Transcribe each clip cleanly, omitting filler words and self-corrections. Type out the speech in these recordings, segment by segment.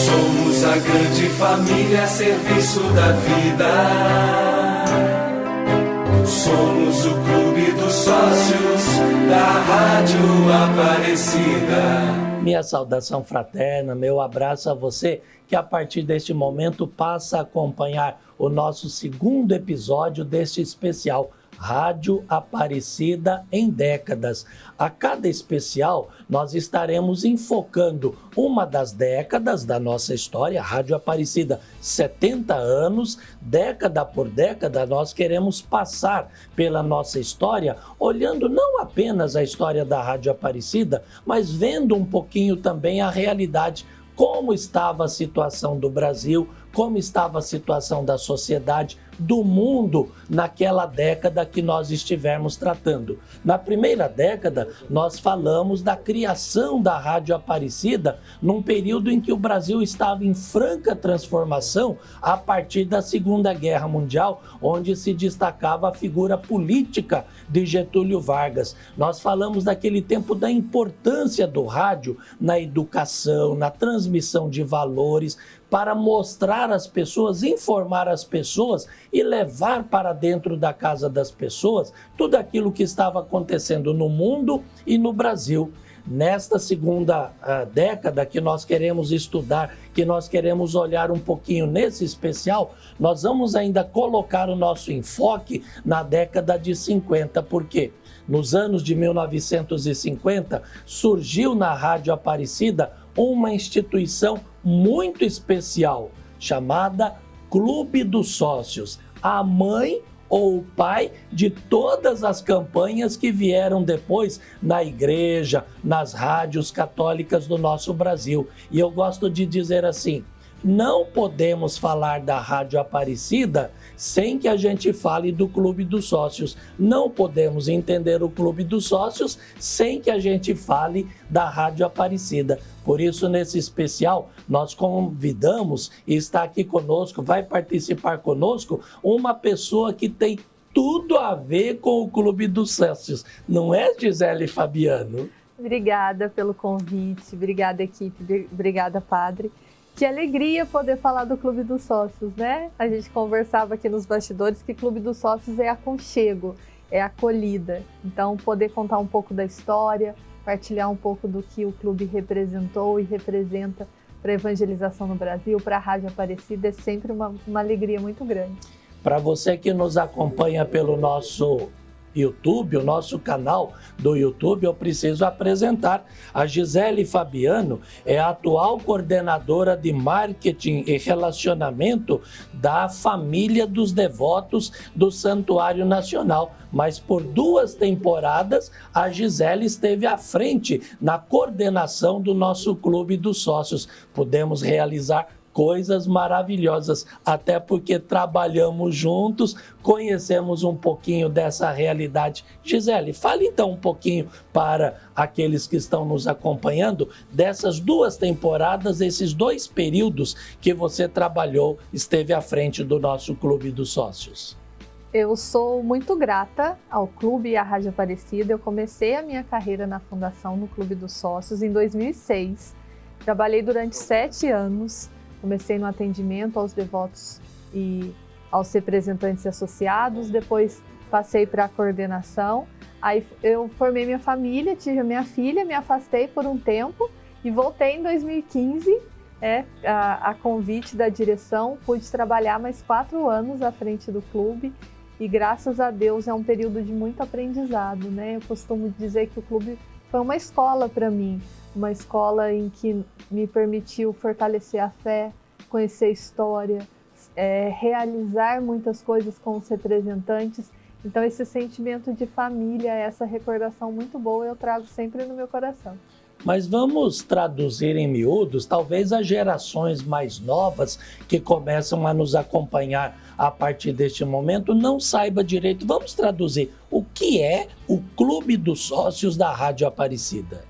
Somos a grande família a serviço da vida. Somos o clube dos sócios da Rádio Aparecida. Minha saudação fraterna, meu abraço a você que a partir deste momento passa a acompanhar o nosso segundo episódio deste especial Rádio Aparecida em Décadas. A cada especial, nós estaremos enfocando uma das décadas da nossa história, Rádio Aparecida, 70 anos, década por década, nós queremos passar pela nossa história, olhando não apenas a história da Rádio Aparecida, mas vendo um pouquinho também a realidade, como estava a situação do Brasil, como estava a situação da sociedade, do mundo naquela década que nós estivermos tratando. Na primeira década, nós falamos da criação da Rádio Aparecida num período em que o Brasil estava em franca transformação a partir da Segunda Guerra Mundial, onde se destacava a figura política de Getúlio Vargas. Nós falamos daquele tempo da importância do rádio na educação, na transmissão de valores, para mostrar às pessoas, informar as pessoas e levar para dentro da casa das pessoas tudo aquilo que estava acontecendo no mundo e no Brasil. Nesta segunda década que nós queremos estudar, que nós queremos olhar um pouquinho nesse especial, nós vamos ainda colocar o nosso enfoque na década de 50, porque nos anos de 1950 surgiu na Rádio Aparecida uma instituição muito especial, chamada Clube dos Sócios, a mãe ou o pai de todas as campanhas que vieram depois na igreja, nas rádios católicas do nosso Brasil. E eu gosto de dizer assim, não podemos falar da Rádio Aparecida sem que a gente fale do Clube dos Sócios. Não podemos entender o Clube dos Sócios sem que a gente fale da Rádio Aparecida. Por isso, nesse especial, nós convidamos e está aqui conosco, vai participar conosco, uma pessoa que tem tudo a ver com o Clube dos Sócios. Não é, Gisele Fabiano? Obrigada pelo convite, obrigada equipe, obrigada padre. Que alegria poder falar do Clube dos Sócios, né? A gente conversava aqui nos bastidores que Clube dos Sócios é aconchego, é acolhida. Então, poder contar um pouco da história, partilhar um pouco do que o clube representou e representa para a evangelização no Brasil, para a Rádio Aparecida, é sempre uma alegria muito grande. Para você que nos acompanha pelo nosso YouTube, o nosso canal do YouTube, eu preciso apresentar a Gisele Fabiano, é a atual coordenadora de marketing e relacionamento da família dos devotos do Santuário Nacional. Mas por 2 temporadas, a Gisele esteve à frente na coordenação do nosso Clube dos Sócios. Pudemos realizar coisas maravilhosas, até porque trabalhamos juntos, conhecemos um pouquinho dessa realidade. Gisele, fale então um pouquinho para aqueles que estão nos acompanhando dessas 2 temporadas, esses 2 períodos que você trabalhou, esteve à frente do nosso Clube dos Sócios. Eu sou muito grata ao Clube e à Rádio Aparecida. Eu comecei a minha carreira na Fundação no Clube dos Sócios em 2006. Trabalhei durante 7 anos. Comecei no atendimento aos devotos e aos representantes associados, depois passei para a coordenação, aí eu formei minha família, tive a minha filha, me afastei por um tempo e voltei em 2015, a convite da direção, pude trabalhar mais 4 anos à frente do clube e graças a Deus é um período de muito aprendizado, né? Eu costumo dizer que o clube foi uma escola para mim, uma escola em que me permitiu fortalecer a fé, conhecer a história, realizar muitas coisas com os representantes. Então esse sentimento de família, essa recordação muito boa eu trago sempre no meu coração. Mas vamos traduzir em miúdos, talvez as gerações mais novas que começam a nos acompanhar a partir deste momento não saiba direito. Vamos traduzir o que é o Clube dos Sócios da Rádio Aparecida.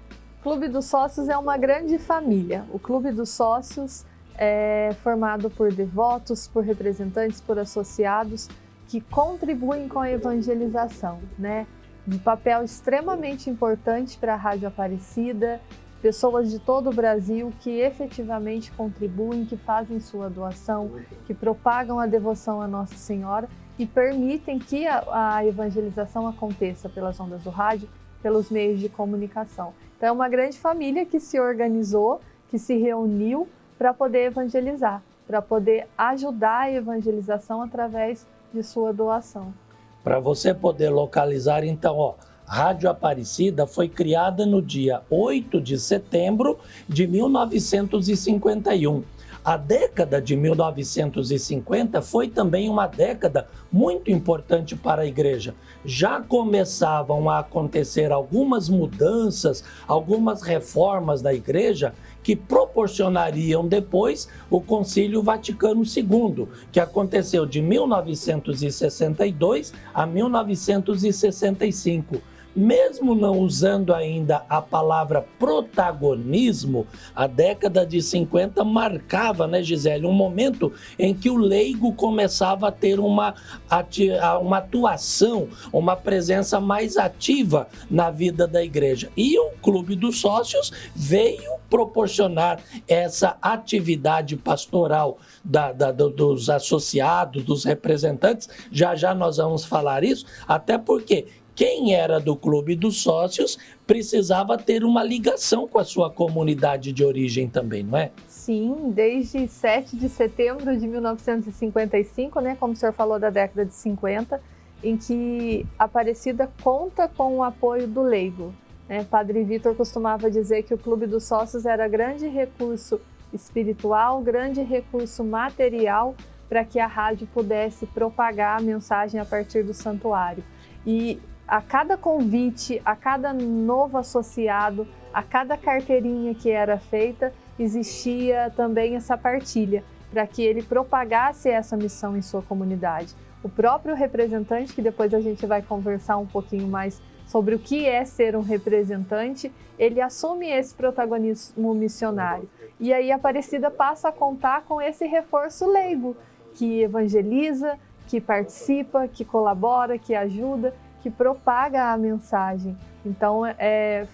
Clube dos Sócios é uma grande família. O Clube dos Sócios é formado por devotos, por representantes, por associados que contribuem com a evangelização, né? De papel extremamente importante para a Rádio Aparecida, pessoas de todo o Brasil que efetivamente contribuem, que fazem sua doação, que propagam a devoção à Nossa Senhora e permitem que a evangelização aconteça pelas ondas do rádio, pelos meios de comunicação. Então é uma grande família que se organizou, que se reuniu para poder evangelizar, para poder ajudar a evangelização através de sua doação. Para você poder localizar, então, Rádio Aparecida foi criada no dia 8 de setembro de 1951. A década de 1950 foi também uma década muito importante para a igreja. Já começavam a acontecer algumas mudanças, algumas reformas na igreja que proporcionariam depois o Concílio Vaticano II, que aconteceu de 1962 a 1965. Mesmo não usando ainda a palavra protagonismo, a década de 50 marcava, né, Gisele, um momento em que o leigo começava a ter uma atuação, uma presença mais ativa na vida da igreja. E o Clube dos Sócios veio proporcionar essa atividade pastoral dos associados, dos representantes. Já já nós vamos falar isso, até porque quem era do Clube dos Sócios precisava ter uma ligação com a sua comunidade de origem também, não é? Sim, desde 7 de setembro de 1955, né, como o senhor falou da década de 50, em que Aparecida conta com o apoio do leigo. Né? Padre Vitor costumava dizer que o Clube dos Sócios era grande recurso espiritual, grande recurso material para que a rádio pudesse propagar a mensagem a partir do santuário. E a cada convite, a cada novo associado, a cada carteirinha que era feita, existia também essa partilha, para que ele propagasse essa missão em sua comunidade. O próprio representante, que depois a gente vai conversar um pouquinho mais sobre o que é ser um representante, ele assume esse protagonismo missionário. E aí a Aparecida passa a contar com esse reforço leigo, que evangeliza, que participa, que colabora, que ajuda, que propaga a mensagem. Então,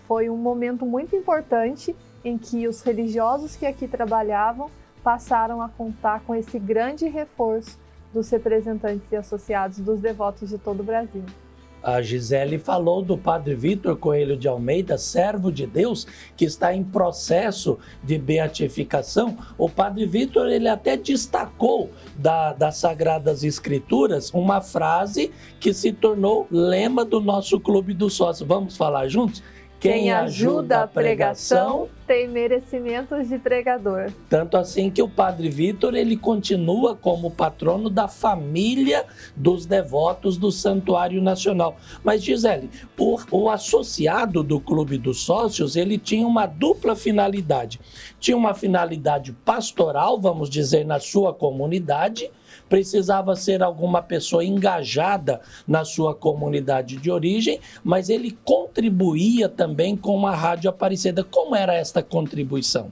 foi um momento muito importante em que os religiosos que aqui trabalhavam passaram a contar com esse grande reforço dos representantes e associados dos devotos de todo o Brasil. A Gisele falou do Padre Vitor Coelho de Almeida, servo de Deus, que está em processo de beatificação. O Padre Vitor, ele até destacou das Sagradas Escrituras uma frase que se tornou lema do nosso Clube dos Sócios. Vamos falar juntos? Quem ajuda a pregação tem merecimentos de pregador. Tanto assim que o Padre Vitor, ele continua como patrono da família dos devotos do Santuário Nacional. Mas, Gisele, o associado do Clube dos Sócios, ele tinha uma dupla finalidade. Tinha uma finalidade pastoral, vamos dizer, na sua comunidade. Precisava ser alguma pessoa engajada na sua comunidade de origem, mas ele contribuía também com a Rádio Aparecida. Como era esta contribuição?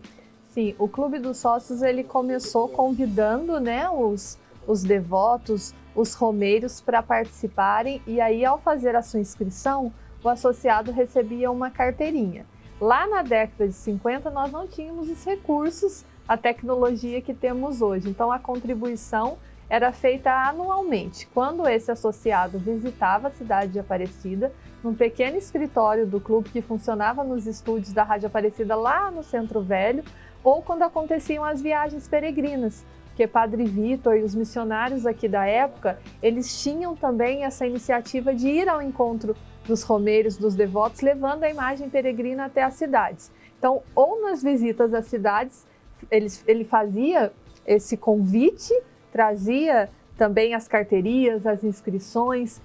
Sim, o Clube dos Sócios ele começou convidando, né, os devotos, os romeiros para participarem, e aí ao fazer a sua inscrição, o associado recebia uma carteirinha. Lá na década de 50 nós não tínhamos os recursos, a tecnologia que temos hoje, então a contribuição era feita anualmente, quando esse associado visitava a cidade de Aparecida, num pequeno escritório do clube que funcionava nos estúdios da Rádio Aparecida lá no Centro Velho, ou quando aconteciam as viagens peregrinas, porque Padre Vitor e os missionários aqui da época, eles tinham também essa iniciativa de ir ao encontro dos romeiros, dos devotos, levando a imagem peregrina até as cidades. Então, ou nas visitas às cidades, ele fazia esse convite, trazia também as carteirias, as inscrições,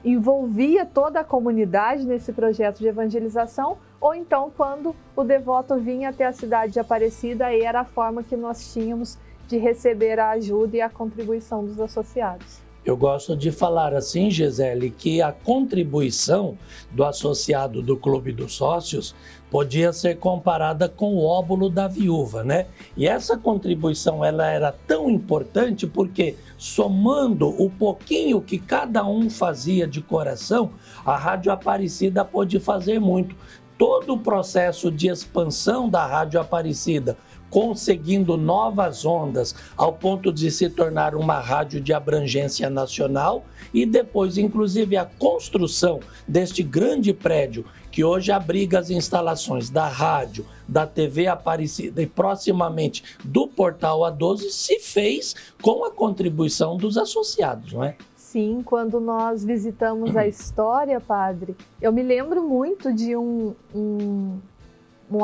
envolvia toda a comunidade nesse projeto de evangelização, ou então quando o devoto vinha até a cidade de Aparecida, aí era a forma que nós tínhamos de receber a ajuda e a contribuição dos associados. Eu gosto de falar assim, Gisele, que a contribuição do associado do Clube dos Sócios podia ser comparada com o óbolo da viúva, né? E essa contribuição ela era tão importante porque, somando o pouquinho que cada um fazia de coração, a Rádio Aparecida pôde fazer muito. todo o processo de expansão da Rádio Aparecida, conseguindo novas ondas ao ponto de se tornar uma rádio de abrangência nacional e depois, inclusive, a construção deste grande prédio que hoje abriga as instalações da rádio, da TV Aparecida e proximamente do Portal A12 se fez com a contribuição dos associados, não é? Sim, quando nós visitamos a história, padre, eu me lembro muito de um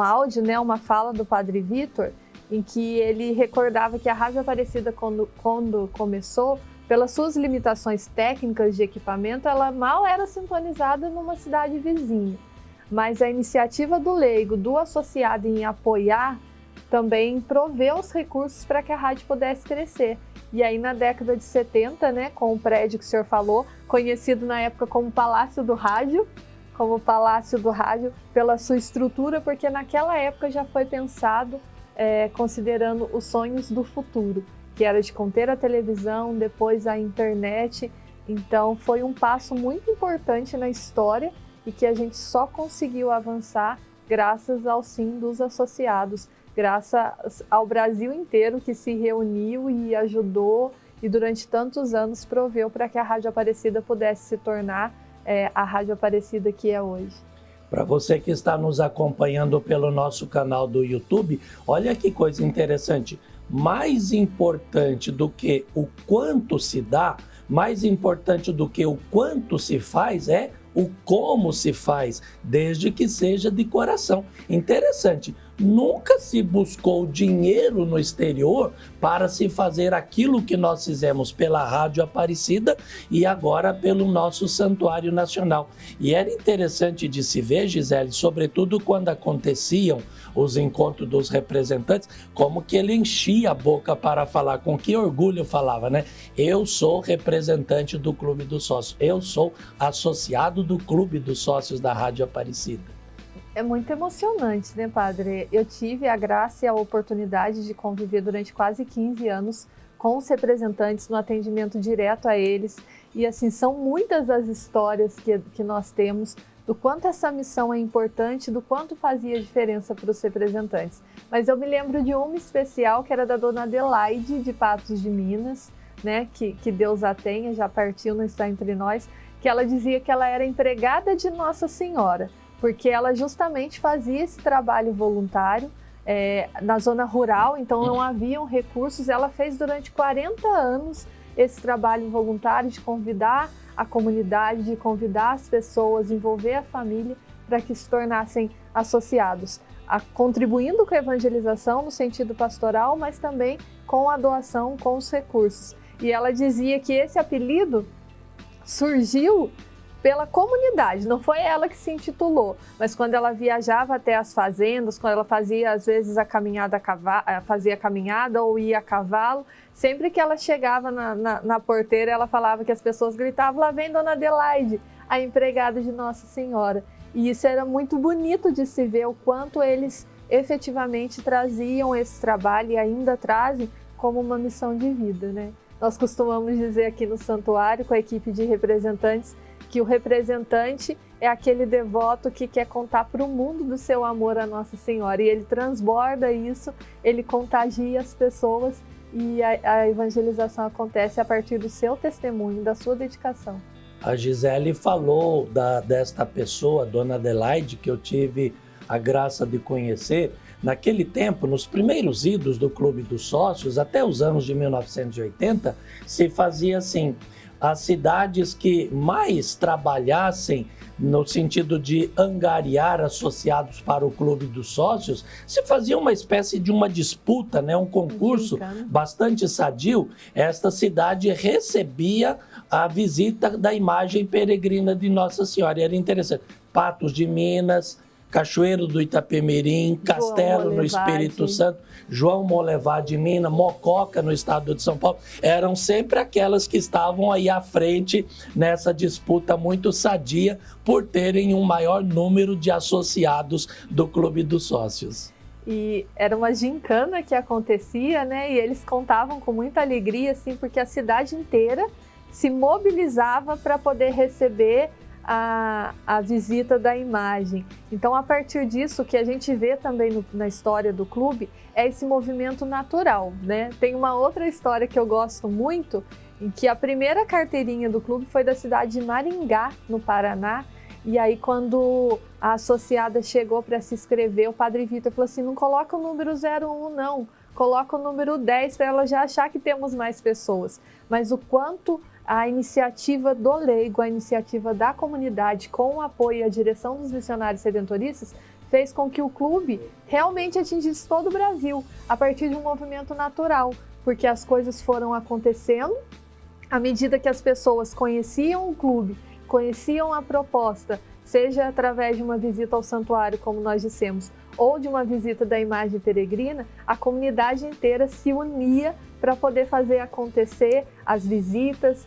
áudio, né, uma fala do padre Vitor, em que ele recordava que a Rádio Aparecida, quando começou, pelas suas limitações técnicas de equipamento, ela mal era sintonizada numa cidade vizinha. Mas a iniciativa do leigo, do associado em apoiar, também proveu os recursos para que a rádio pudesse crescer. E aí na década de 70, né, com o prédio que o senhor falou, conhecido na época como Palácio do Rádio, pela sua estrutura, porque naquela época já foi pensado considerando os sonhos do futuro, que era de conter a televisão, depois a internet. Então foi um passo muito importante na história e que a gente só conseguiu avançar graças ao sim dos associados, graças ao Brasil inteiro que se reuniu e ajudou e durante tantos anos proveu para que a Rádio Aparecida pudesse se tornar a Rádio Aparecida que é hoje. Para você que está nos acompanhando pelo nosso canal do YouTube, olha que coisa interessante. Mais importante do que o quanto se dá, mais importante do que o quanto se faz é o como se faz, desde que seja de coração. Interessante, nunca se buscou dinheiro no exterior para se fazer aquilo que nós fizemos pela Rádio Aparecida e agora pelo nosso Santuário Nacional. E era interessante de se ver, Gisele, sobretudo quando aconteciam os encontros dos representantes, como que ele enchia a boca para falar, com que orgulho falava, né? Eu sou representante do Clube dos Sócios, eu sou associado do Clube dos Sócios da Rádio Aparecida. É muito emocionante, né, padre? Eu tive a graça e a oportunidade de conviver durante quase 15 anos com os representantes no atendimento direto a eles. E, assim, são muitas as histórias que nós temos do quanto essa missão é importante, do quanto fazia diferença para os representantes. Mas eu me lembro de uma especial que era da dona Adelaide, de Patos de Minas, né, que Deus a tenha, já partiu, não está entre nós, que ela dizia que ela era empregada de Nossa Senhora, porque ela justamente fazia esse trabalho voluntário na zona rural, então não haviam recursos. Ela fez durante 40 anos esse trabalho voluntário de convidar a comunidade, de convidar as pessoas, envolver a família para que se tornassem associados, contribuindo com a evangelização no sentido pastoral, mas também com a doação, com os recursos. E ela dizia que esse apelido surgiu pela comunidade, não foi ela que se intitulou, mas quando ela viajava até as fazendas, quando ela fazia às vezes a caminhada ou ia a cavalo, sempre que ela chegava na porteira, ela falava que as pessoas gritavam: lá vem Dona Adelaide, a empregada de Nossa Senhora. E isso era muito bonito de se ver, o quanto eles efetivamente traziam esse trabalho e ainda trazem como uma missão de vida, né? Nós costumamos dizer aqui no santuário, com a equipe de representantes, que o representante é aquele devoto que quer contar para o mundo do seu amor a Nossa Senhora. E ele transborda isso, ele contagia as pessoas e a evangelização acontece a partir do seu testemunho, da sua dedicação. A Gisele falou desta pessoa, Dona Adelaide, que eu tive a graça de conhecer. Naquele tempo, nos primeiros idos do Clube dos Sócios, até os anos de 1980, se fazia assim: as cidades que mais trabalhassem no sentido de angariar associados para o Clube dos Sócios, se fazia uma espécie de uma disputa, né? Um concurso bastante sadio. Esta cidade recebia a visita da imagem peregrina de Nossa Senhora. E era interessante. Patos de Minas, Cachoeiro do Itapemirim, Castelo no Espírito Santo, João Molevá de Minas, Mococa no estado de São Paulo, eram sempre aquelas que estavam aí à frente nessa disputa muito sadia por terem um maior número de associados do Clube dos Sócios. E era uma gincana que acontecia, né? E eles contavam com muita alegria, assim, porque a cidade inteira se mobilizava para poder receber a visita da imagem. Então, a partir disso, o que a gente vê também na história do clube é esse movimento natural, né? Tem uma outra história que eu gosto muito, em que a primeira carteirinha do clube foi da cidade de Maringá, no Paraná. E aí, quando a associada chegou para se inscrever, o Padre Vitor falou assim, não coloca o número 01 não, coloca o número 10 para ela já achar que temos mais pessoas. Mas o quanto a iniciativa do leigo, a iniciativa da comunidade, com o apoio e a direção dos missionários redentoristas, fez com que o clube realmente atingisse todo o Brasil, a partir de um movimento natural, porque as coisas foram acontecendo, à medida que as pessoas conheciam o clube, conheciam a proposta, seja através de uma visita ao santuário, como nós dissemos, ou de uma visita da imagem peregrina, a comunidade inteira se unia para poder fazer acontecer as visitas,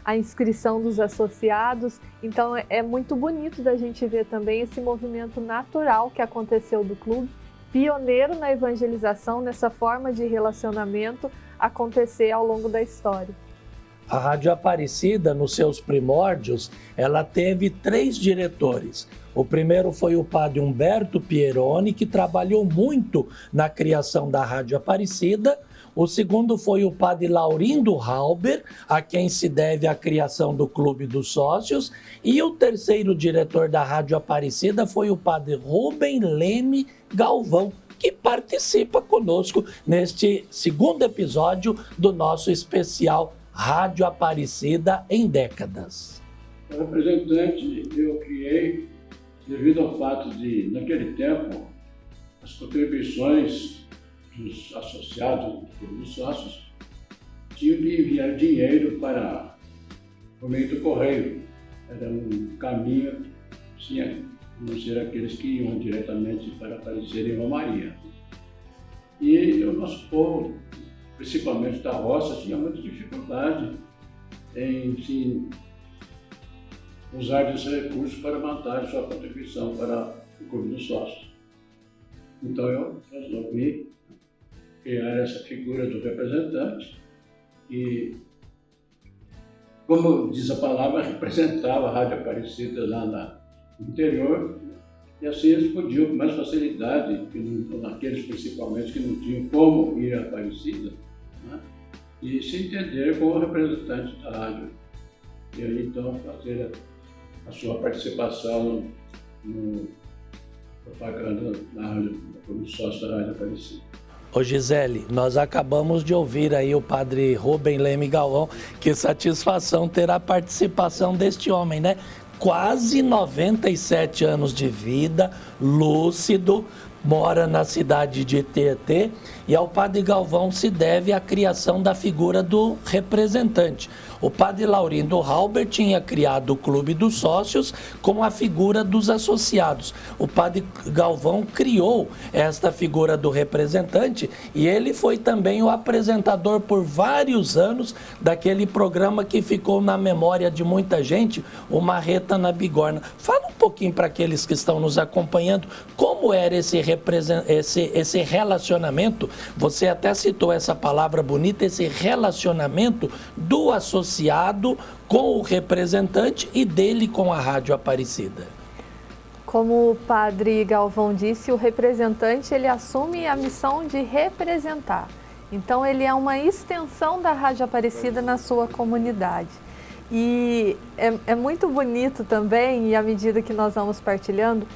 a inscrição dos associados. Então é muito bonito da gente ver também esse movimento natural que aconteceu do clube, pioneiro na evangelização, nessa forma de relacionamento acontecer ao longo da história. A Rádio Aparecida, nos seus primórdios, ela teve 3 diretores. O primeiro foi o padre Humberto Pieroni, que trabalhou muito na criação da Rádio Aparecida. O segundo foi o padre Laurindo Halber, a quem se deve a criação do Clube dos Sócios. E o terceiro diretor da Rádio Aparecida foi o padre Rubem Leme Galvão, que participa conosco neste segundo episódio do nosso especial Rádio Aparecida em Décadas. O representante eu criei devido ao fato de, naquele tempo, as contribuições dos associados, dos sócios, tinham que enviar dinheiro por meio do correio. Era um caminho, tinha não ser aqueles que iam diretamente para Aparecida em Romaria. E o nosso povo, principalmente da roça, tinha muita dificuldade em usar desses recursos para mandar sua contribuição para o Clube dos Sócios. Então eu resolvi criar essa figura do representante e, como diz a palavra, representava a Rádio Aparecida lá no interior, e assim eles podiam com mais facilidade, aqueles principalmente que não tinham como ir a Aparecida, né? E se entender como representante da rádio. E aí então fazer a sua participação no propaganda na rádio, como sócio da Rádio Aparecida. Ô Gisele, nós acabamos de ouvir aí o padre Rubem Leme Galvão, que satisfação ter a participação deste homem, né? Quase 97 anos de vida, lúcido, mora na cidade de Tietê, e ao padre Galvão se deve a criação da figura do representante. O padre Laurindo Halber tinha criado o Clube dos Sócios com a figura dos associados. O padre Galvão criou esta figura do representante e ele foi também o apresentador por vários anos daquele programa que ficou na memória de muita gente, o Marreta na Bigorna. Fala um pouquinho para aqueles que estão nos acompanhando, como era esse relacionamento, você até citou essa palavra bonita, esse relacionamento do associado com o representante e dele com a Rádio Aparecida. Como o padre Galvão disse, o representante ele assume a missão de representar. Então ele é uma extensão da Rádio Aparecida na sua comunidade. E é muito bonito também, e à medida que nós vamos partilhando,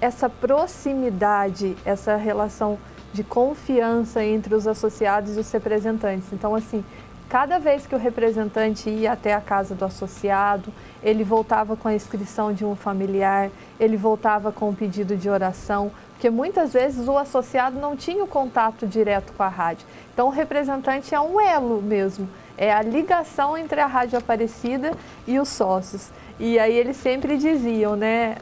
essa proximidade, essa relação de confiança entre os associados e os representantes. Então, assim, cada vez que o representante ia até a casa do associado, ele voltava com a inscrição de um familiar, ele voltava com um pedido de oração, porque muitas vezes o associado não tinha o contato direto com a rádio. Então, o representante é um elo mesmo, é a ligação entre a Rádio Aparecida e os sócios. E aí eles sempre diziam, né,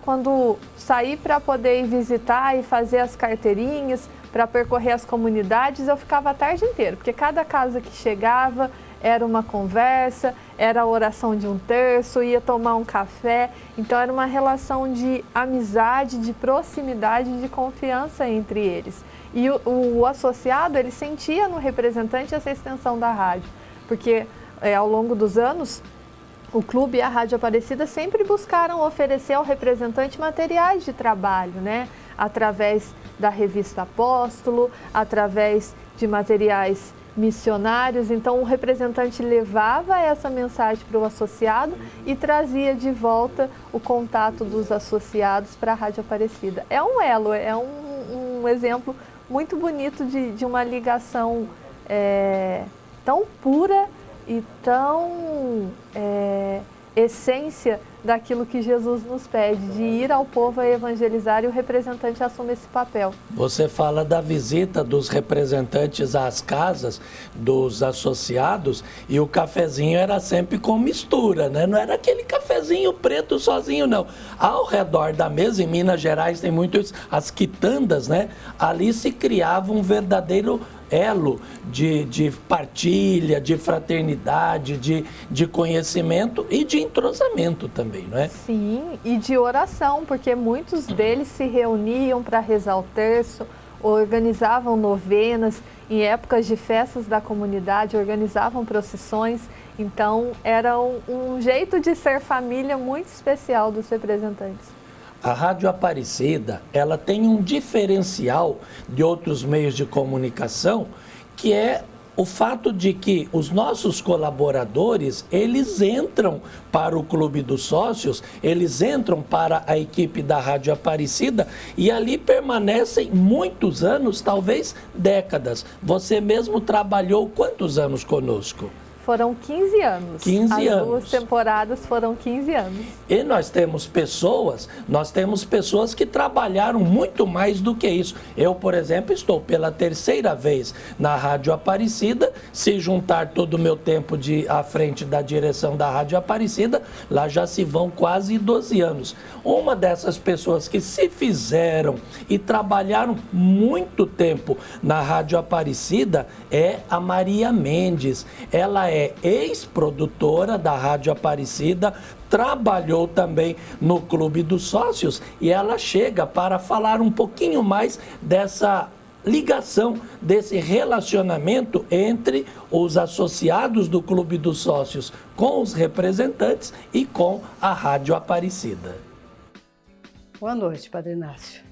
quando sair para poder ir visitar e fazer as carteirinhas, para percorrer as comunidades, eu ficava a tarde inteira, porque cada casa que chegava era uma conversa, era a oração de um terço, ia tomar um café. Então era uma relação de amizade, de proximidade, de confiança entre eles. E o associado, ele sentia no representante essa extensão da rádio, porque ao longo dos anos, o clube e a Rádio Aparecida sempre buscaram oferecer ao representante materiais de trabalho, né? Através da revista Apóstolo, através de materiais missionários. Então, o representante levava essa mensagem para o associado e trazia de volta o contato dos associados para a Rádio Aparecida. É um elo, é um exemplo muito bonito de uma ligação tão pura e tão essência daquilo que Jesus nos pede, de ir ao povo a evangelizar, e o representante assume esse papel. Você fala da visita dos representantes às casas dos associados, e o cafezinho era sempre com mistura, né? Não era aquele cafezinho preto sozinho, não. Ao redor da mesa, em Minas Gerais tem muito isso, as quitandas, né? Ali se criava um verdadeiro elo de partilha, de fraternidade, de conhecimento e de entrosamento também, não é? Sim, e de oração, porque muitos deles se reuniam para rezar o terço, organizavam novenas, em épocas de festas da comunidade, organizavam procissões. Então, era um jeito de ser família muito especial dos representantes. A Rádio Aparecida, ela tem um diferencial de outros meios de comunicação, que é o fato de que os nossos colaboradores, eles entram para o Clube dos Sócios, eles entram para a equipe da Rádio Aparecida e ali permanecem muitos anos, talvez décadas. Você mesmo trabalhou quantos anos conosco? Foram 15 anos. 15 anos. As 2 temporadas foram 15 anos. E nós temos pessoas que trabalharam muito mais do que isso. Eu, por exemplo, estou pela 3ª vez na Rádio Aparecida. Se juntar todo o meu tempo à frente da direção da Rádio Aparecida, lá já se vão quase 12 anos. Uma dessas pessoas que se fizeram e trabalharam muito tempo na Rádio Aparecida é a Maria Mendes. Ela é ex-produtora da Rádio Aparecida, trabalhou também no Clube dos Sócios e ela chega para falar um pouquinho mais dessa ligação, desse relacionamento entre os associados do Clube dos Sócios com os representantes e com a Rádio Aparecida. Boa noite, Padre Inácio.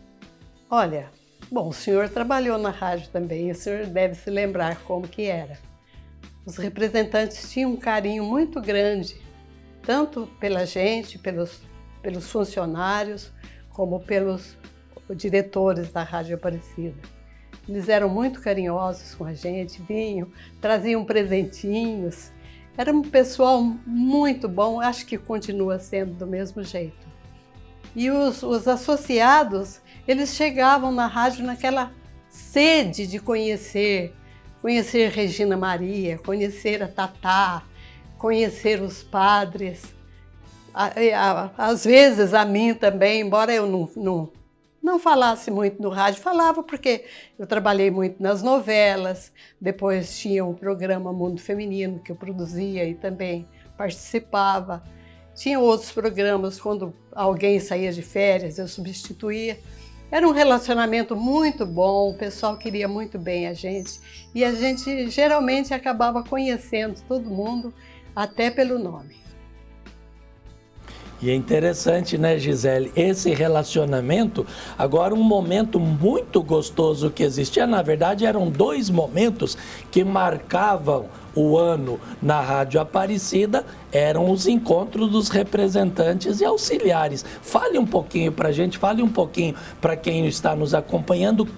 Olha, bom, o senhor trabalhou na rádio também, o senhor deve se lembrar como que era. Os representantes tinham um carinho muito grande, tanto pela gente, pelos funcionários, como pelos diretores da Rádio Aparecida. Eles eram muito carinhosos com a gente, vinham, traziam presentinhos. Era um pessoal muito bom, acho que continua sendo do mesmo jeito. E os associados, eles chegavam na rádio naquela sede de conhecer Regina Maria, conhecer a Tatá, conhecer os padres. Às vezes a mim também, embora eu não falasse muito no rádio, falava porque eu trabalhei muito nas novelas, depois tinha um programa Mundo Feminino que eu produzia e também participava. Tinha outros programas, quando alguém saía de férias, eu substituía. Era um relacionamento muito bom, o pessoal queria muito bem a gente e a gente geralmente acabava conhecendo todo mundo, até pelo nome. E é interessante, né, Gisele, esse relacionamento. Agora, um momento muito gostoso que existia, na verdade, eram 2 momentos que marcavam o ano na Rádio Aparecida, eram os encontros dos representantes e auxiliares. Fale um pouquinho para a gente, fale um pouquinho para quem está nos acompanhando,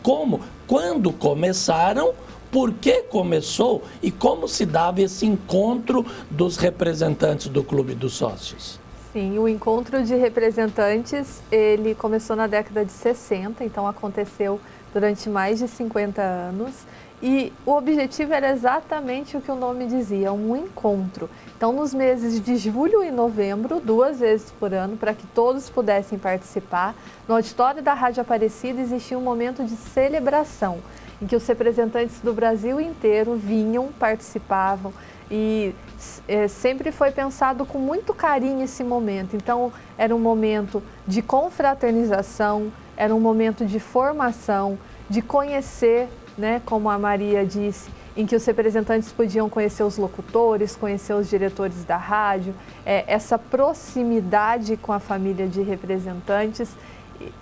quando começaram, por que começou e como se dava esse encontro dos representantes do Clube dos Sócios. Sim, o encontro de representantes, ele começou na década de 60, então aconteceu durante mais de 50 anos. E o objetivo era exatamente o que o nome dizia, um encontro. Então, nos meses de julho e novembro, 2 vezes por ano, para que todos pudessem participar, no auditório da Rádio Aparecida existia um momento de celebração, em que os representantes do Brasil inteiro vinham, participavam, e sempre foi pensado com muito carinho esse momento. Então, era um momento de confraternização, era um momento de formação, de conhecer, né, como a Maria disse, em que os representantes podiam conhecer os locutores, conhecer os diretores da rádio, essa proximidade com a família de representantes.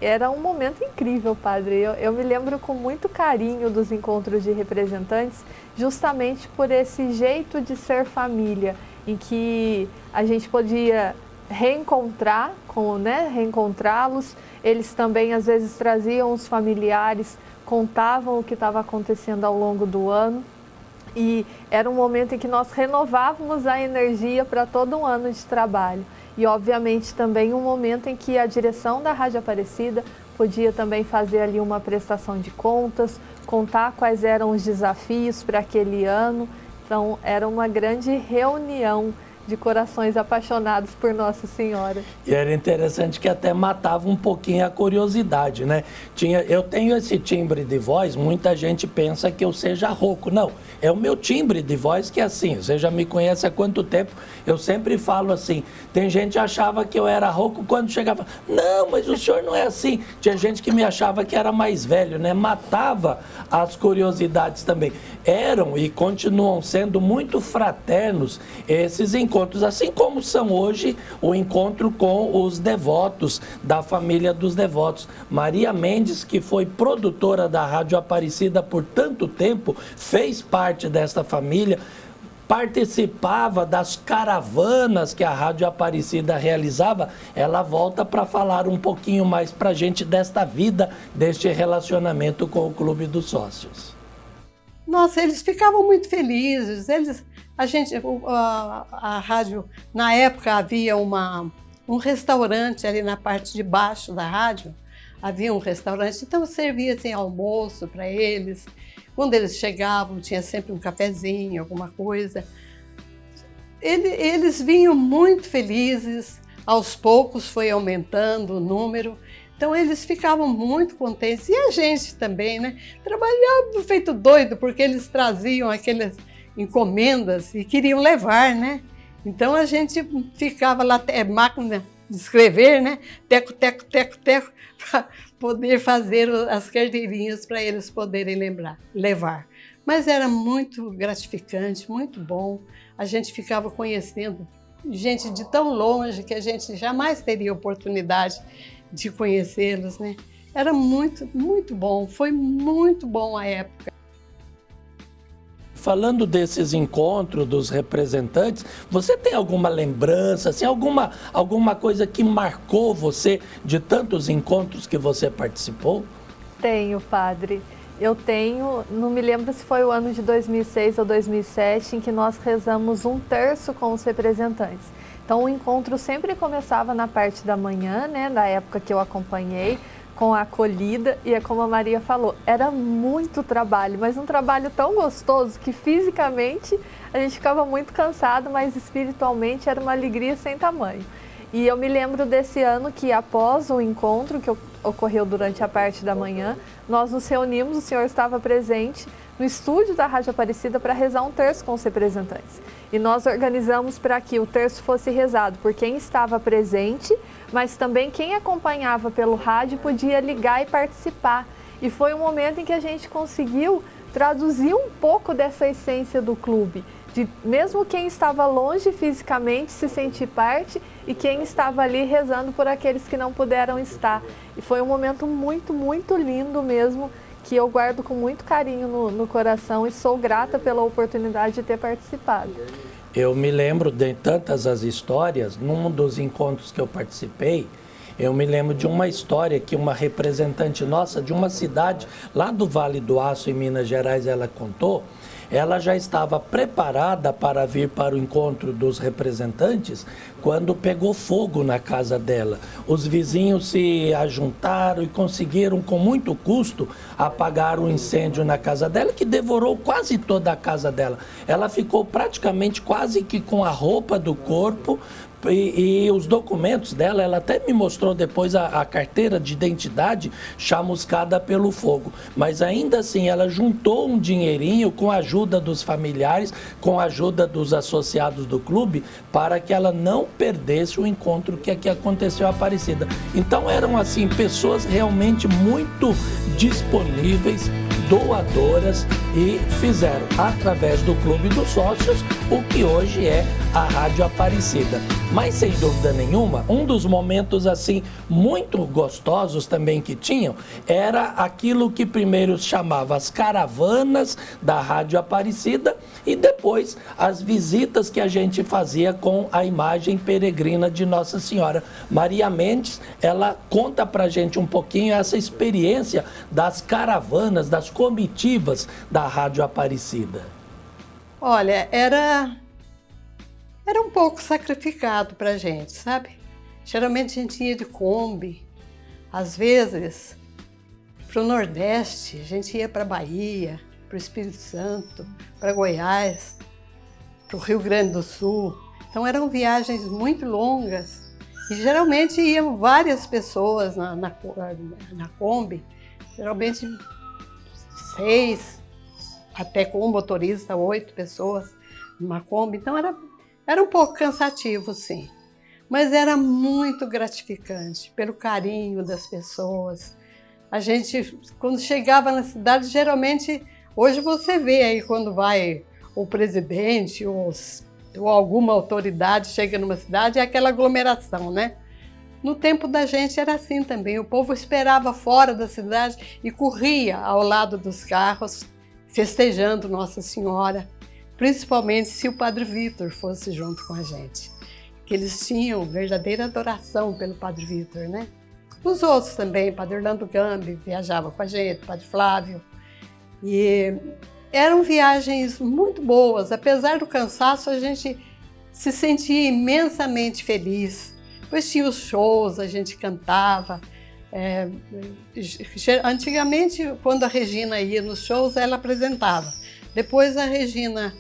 Era um momento incrível, padre. Eu me lembro com muito carinho dos encontros de representantes, justamente por esse jeito de ser família, em que a gente podia reencontrá-los. Eles também, às vezes, traziam os familiares, contavam o que estava acontecendo ao longo do ano. E era um momento em que nós renovávamos a energia para todo um ano de trabalho. E, obviamente, também um momento em que a direção da Rádio Aparecida podia também fazer ali uma prestação de contas, contar quais eram os desafios para aquele ano. Então, era uma grande reunião de corações apaixonados por Nossa Senhora. E era interessante que até matava um pouquinho a curiosidade, né? Eu tenho esse timbre de voz, muita gente pensa que eu seja rouco. Não, é o meu timbre de voz que é assim. Você já me conhece há quanto tempo? Eu sempre falo assim. Tem gente que achava que eu era rouco quando chegava. Não, mas o senhor não é assim. Tinha gente que me achava que era mais velho, né? Matava as curiosidades também. Eram e continuam sendo muito fraternos esses encontros, assim como são hoje o encontro com os devotos, da família dos devotos. Maria Mendes, que foi produtora da Rádio Aparecida por tanto tempo, fez parte dessa família, participava das caravanas que a Rádio Aparecida realizava. Ela volta para falar um pouquinho mais para a gente desta vida, deste relacionamento com o Clube dos Sócios. Nossa, eles ficavam muito felizes. A rádio, na época havia um restaurante ali na parte de baixo da rádio, havia um restaurante, então servia assim, almoço para eles. Quando eles chegavam, tinha sempre um cafezinho, alguma coisa. Eles vinham muito felizes, aos poucos foi aumentando o número. Então, eles ficavam muito contentes. E a gente também, né? Trabalhava feito doido, porque eles traziam aquelas encomendas e queriam levar, né? Então, a gente ficava lá, máquina de escrever, né? Teco, teco, teco, teco, para poder fazer as carteirinhas para eles poderem levar. Mas era muito gratificante, muito bom. A gente ficava conhecendo gente de tão longe que a gente jamais teria oportunidade de conhecê-los, né? Era muito, muito bom, foi muito bom a época. Falando desses encontros dos representantes, você tem alguma lembrança, assim, alguma coisa que marcou você de tantos encontros que você participou? Tenho, padre. Eu tenho, não me lembro se foi o ano de 2006 ou 2007, em que nós rezamos um terço com os representantes. Então, o encontro sempre começava na parte da manhã, né, da época que eu acompanhei, com a acolhida, e é como a Maria falou, era muito trabalho, mas um trabalho tão gostoso que fisicamente a gente ficava muito cansado, mas espiritualmente era uma alegria sem tamanho. E eu me lembro desse ano que, após o encontro que ocorreu durante a parte da manhã, nós nos reunimos, o senhor estava presente no estúdio da Rádio Aparecida para rezar um terço com os representantes. E nós organizamos para que o terço fosse rezado por quem estava presente, mas também quem acompanhava pelo rádio podia ligar e participar. E foi um momento em que a gente conseguiu traduzir um pouco dessa essência do clube, de mesmo quem estava longe fisicamente se sentir parte e quem estava ali rezando por aqueles que não puderam estar. E foi um momento muito, muito lindo mesmo, que eu guardo com muito carinho no coração e sou grata pela oportunidade de ter participado. Eu me lembro de tantas as histórias, num dos encontros que eu participei, eu me lembro de uma história que uma representante nossa de uma cidade lá do Vale do Aço, em Minas Gerais, ela contou. Ela já estava preparada para vir para o encontro dos representantes quando pegou fogo na casa dela. Os vizinhos se ajuntaram e conseguiram, com muito custo, apagar o incêndio na casa dela, que devorou quase toda a casa dela. Ela ficou praticamente quase que com a roupa do corpo e os documentos dela. Ela até me mostrou depois a carteira de identidade chamuscada pelo fogo. Mas ainda assim ela juntou um dinheirinho com a ajuda dos familiares, com a ajuda dos associados do clube, para que ela não perdesse o encontro que aqui aconteceu em Aparecida. Então eram assim pessoas realmente muito disponíveis, doadoras e fizeram, através do Clube dos Sócios, o que hoje é a Rádio Aparecida. Mas, sem dúvida nenhuma, um dos momentos assim muito gostosos também que tinham era aquilo que primeiro chamava as caravanas da Rádio Aparecida e depois as visitas que a gente fazia com a imagem peregrina de Nossa Senhora. Maria Mendes, ela conta pra gente um pouquinho essa experiência das caravanas, das comitivas da Rádio Aparecida. Olha, era um pouco sacrificado para a gente, sabe? Geralmente a gente ia de Kombi, às vezes para o Nordeste, a gente ia para Bahia, para o Espírito Santo, para Goiás, para o Rio Grande do Sul. Então eram viagens muito longas e geralmente iam várias pessoas na Kombi, geralmente 6, até com um motorista, 8 pessoas numa Kombi. Então era um pouco cansativo, sim, mas era muito gratificante pelo carinho das pessoas. A gente, quando chegava na cidade, geralmente, hoje você vê aí quando vai o presidente ou alguma autoridade chega numa cidade, é aquela aglomeração, né? No tempo da gente era assim também, o povo esperava fora da cidade e corria ao lado dos carros, festejando Nossa Senhora, principalmente se o Padre Vitor fosse junto com a gente, que eles tinham verdadeira adoração pelo Padre Vitor, né? Os outros também, Padre Orlando Gambi viajava com a gente, Padre Flávio, e eram viagens muito boas. Apesar do cansaço, a gente se sentia imensamente feliz, pois tinha os shows, a gente cantava. Antigamente, quando a Regina ia nos shows, ela apresentava. Depois a Regina,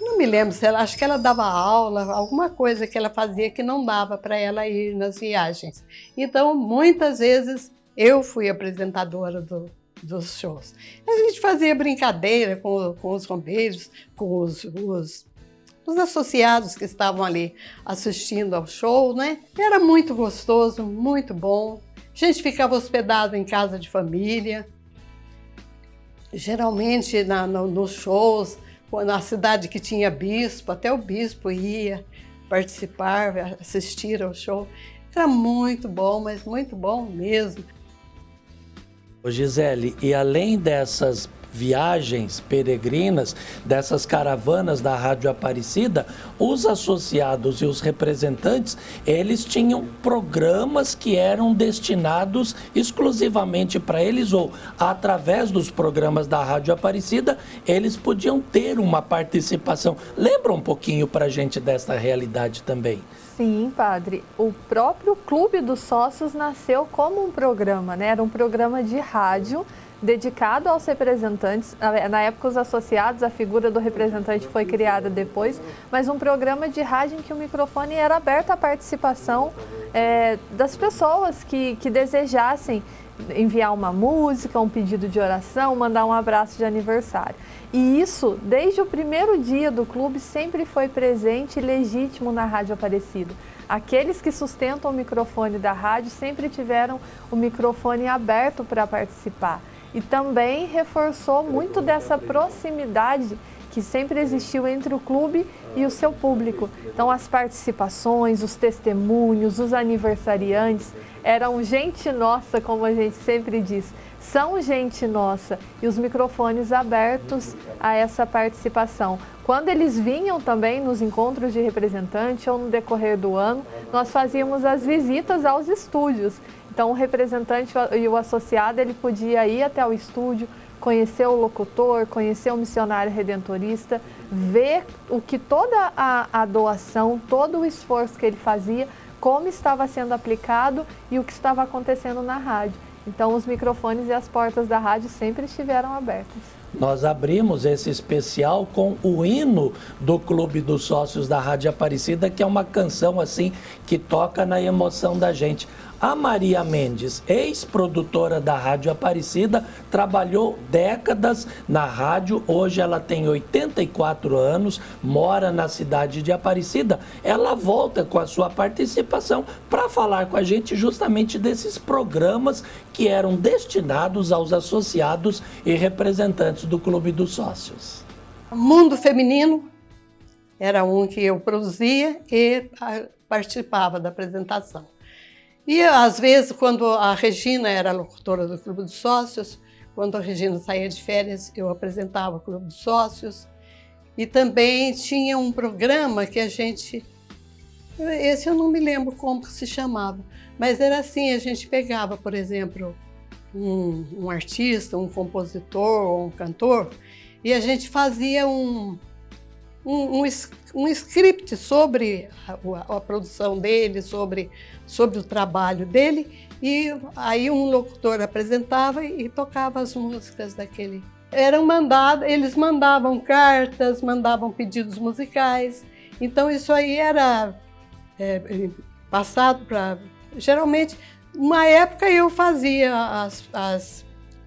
não me lembro, acho que ela dava aula, alguma coisa que ela fazia que não dava para ela ir nas viagens. Então, muitas vezes, eu fui apresentadora dos shows. A gente fazia brincadeira com os rombeiros, com os associados que estavam ali assistindo ao show, né? Era muito gostoso, muito bom. A gente ficava hospedado em casa de família. Geralmente, nos shows, na cidade que tinha bispo, até o bispo ia participar, assistir ao show. Era muito bom, mas muito bom mesmo. Ô Gisele, e além dessas viagens peregrinas, dessas caravanas da Rádio Aparecida, os associados e os representantes, eles tinham programas que eram destinados exclusivamente para eles, ou através dos programas da Rádio Aparecida, eles podiam ter uma participação. Lembra um pouquinho para a gente dessa realidade também? Sim, padre. O próprio Clube dos Sócios nasceu como um programa, né? Era um programa de rádio dedicado aos representantes. Na época, os associados, a figura do representante foi criada depois, mas um programa de rádio em que o microfone era aberto à participação das pessoas que desejassem enviar uma música, um pedido de oração, mandar um abraço de aniversário. E isso, desde o primeiro dia do clube, sempre foi presente e legítimo na Rádio Aparecida. Aqueles que sustentam o microfone da rádio sempre tiveram o microfone aberto para participar. E também reforçou muito dessa proximidade que sempre existiu entre o clube e o seu público. Então, as participações, os testemunhos, os aniversariantes eram gente nossa, como a gente sempre diz. São gente nossa, e os microfones abertos a essa participação. Quando eles vinham também nos encontros de representante ou no decorrer do ano, nós fazíamos as visitas aos estúdios. Então, o representante e o associado, ele podia ir até o estúdio, conhecer o locutor, conhecer o missionário redentorista, ver o que toda a doação, todo o esforço que ele fazia, como estava sendo aplicado e o que estava acontecendo na rádio. Então, os microfones e as portas da rádio sempre estiveram abertas. Nós abrimos esse especial com o hino do Clube dos Sócios da Rádio Aparecida, que é uma canção assim que toca na emoção da gente. A Maria Mendes, ex-produtora da Rádio Aparecida, trabalhou décadas na rádio. Hoje ela tem 84 anos, mora na cidade de Aparecida. Ela volta com a sua participação para falar com a gente justamente desses programas que eram destinados aos associados e representantes do Clube dos Sócios. Mundo Feminino era um que eu produzia e participava da apresentação. E, às vezes, quando a Regina era locutora do Clube dos Sócios, quando a Regina saía de férias, eu apresentava o Clube dos Sócios. E também tinha um programa que a gente... Esse eu não me lembro como se chamava, mas era assim, a gente pegava, por exemplo, um artista, um compositor, um cantor, e a gente fazia um script sobre a produção dele, sobre o trabalho dele, e aí um locutor apresentava e tocava as músicas daquele. Eles mandavam cartas, mandavam pedidos musicais, então isso aí era passado para... Geralmente, uma época eu fazia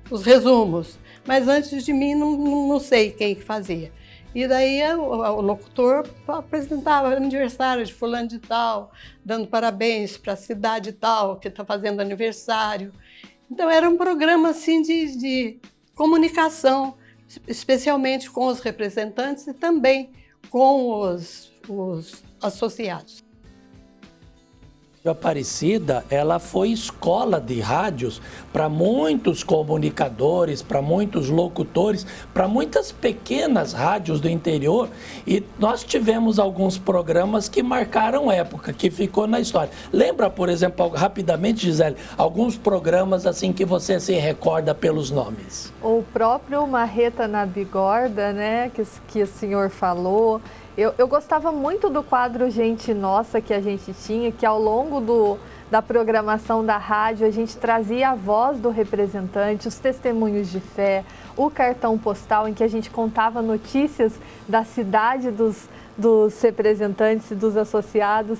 os resumos, mas antes de mim não sei quem que fazia. E daí o locutor apresentava aniversário de fulano de tal, dando parabéns para a cidade tal, que está fazendo aniversário. Então era um programa assim de comunicação, especialmente com os representantes e também com os associados. A Aparecida, ela foi escola de rádios para muitos comunicadores, para muitos locutores, para muitas pequenas rádios do interior, e nós tivemos alguns programas que marcaram época, que ficou na história. Lembra, por exemplo, rapidamente, Gisele, alguns programas assim que você se recorda pelos nomes? O próprio Marreta na Bigorna, né, que o senhor falou. Eu gostava muito do quadro Gente Nossa que a gente tinha, que ao longo da programação da rádio a gente trazia a voz do representante, os testemunhos de fé, o cartão postal em que a gente contava notícias da cidade dos representantes e dos associados.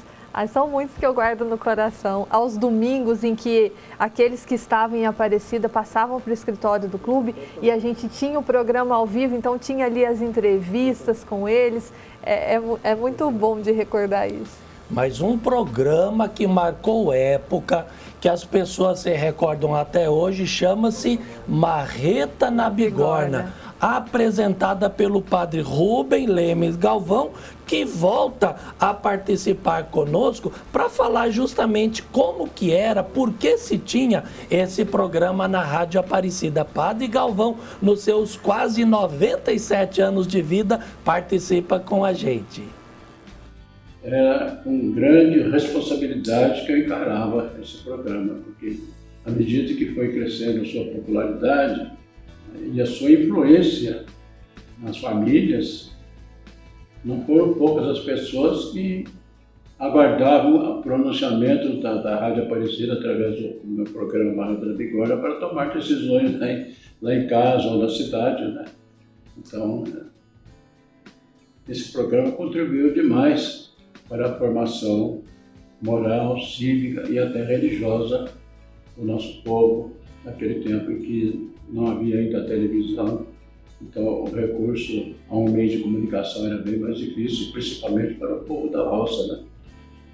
São muitos que eu guardo no coração. Aos domingos em que aqueles que estavam em Aparecida passavam para o escritório do clube e a gente tinha o programa ao vivo, então tinha ali as entrevistas com eles. É muito bom de recordar isso. Mas um programa que marcou época, que as pessoas se recordam até hoje, chama-se Marreta na Bigorna, apresentada pelo padre Rubem Lemes Galvão, que volta a participar conosco para falar justamente como que era, por que se tinha esse programa na Rádio Aparecida. Padre Galvão, nos seus quase 97 anos de vida, participa com a gente. Era com grande responsabilidade que eu encarava esse programa, porque à medida que foi crescendo a sua popularidade e a sua influência nas famílias, não foram poucas as pessoas que aguardavam o pronunciamento da Rádio Aparecida através do meu programa Rádio da Bigorna para tomar decisões lá em casa ou na cidade, né? Então, esse programa contribuiu demais para a formação moral, cívica e até religiosa do nosso povo, naquele tempo em que não havia ainda televisão. Então, o recurso a um meio de comunicação era bem mais difícil, principalmente para o povo da roça, né?